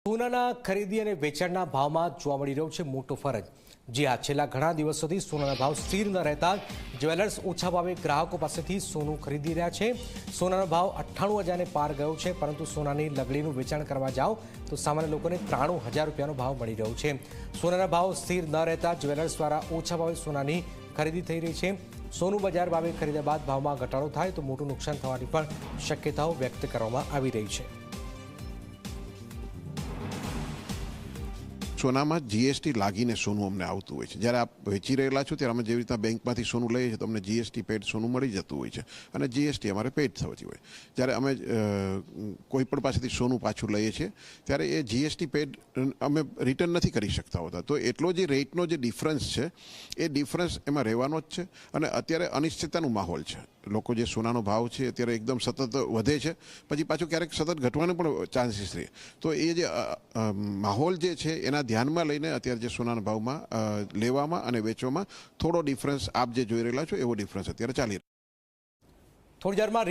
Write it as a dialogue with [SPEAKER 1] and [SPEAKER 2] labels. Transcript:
[SPEAKER 1] સોનાના ખરીદી અને વેચાણના ભાવમાં જોવા મળી રહ્યો છે મોટો ફરક। જી હા, છેલ્લા ઘણા દિવસોથી સોનાના ભાવ સ્થિર ન રહેતા જ્વેલર્સ ઓછા ભાવે ગ્રાહકો પાસેથી સોનું ખરીદી રહ્યા છે। સોનાનો ભાવ 98,000ને પાર ગયો છે, પરંતુ સોનાની લગડીનું વેચાણ કરવા જાઓ તો સામાન્ય લોકોને 93,000 રૂપિયાનો ભાવ મળી રહ્યો છે। સોનાના ભાવ સ્થિર ન રહેતા જ્વેલર્સ દ્વારા ઓછા ભાવે સોનાની ખરીદી થઈ રહી છે। સોનું બજાર ભાવે ખરીદ્યા બાદ ભાવમાં ઘટાડો થાય તો મોટું નુકસાન થવાની પણ શક્યતાઓ વ્યક્ત કરવામાં આવી રહી છે।
[SPEAKER 2] સોનામાં જીએસટી લાગીને સોનું અમને આવતું હોય છે। જ્યારે આપ વેચી રહેલા છો ત્યારે અમે જેવી રીતના બેંકમાંથી સોનું લઈએ છીએ તો અમને જીએસટી પેડ સોનું મળી જતું હોય છે અને જીએસટી અમારે પેડ થતી હોય। જ્યારે અમે કોઈ પણ પાસેથી સોનું પાછું લઈએ છીએ ત્યારે એ જીએસટી પેડ અમે રિટર્ન નથી કરી શકતા હોતા, તો એટલો જે રેટનો જે ડિફરન્સ છે એ ડિફરન્સ એમાં રહેવાનો જ છે। અને અત્યારે અનિશ્ચિતતાનું માહોલ છે। લોકો જે સોનાનો ભાવ છે અત્યારે એકદમ સતત વધે છે, પછી પાછું ક્યારેક સતત ઘટવાનો પણ ચાન્સીસ રહે, તો એ જે માહોલ જે છે એના ધ્યાનમાં લઈને અત્યારે જે સોનાના ભાવમાં લેવામાં અને વેચવામાં થોડો ડિફરન્સ આપ જે જોઈ રહેલા છો એવો ડિફરન્સ અત્યારે ચાલી રહ્યો છે।
[SPEAKER 1] થોડી દેરમાં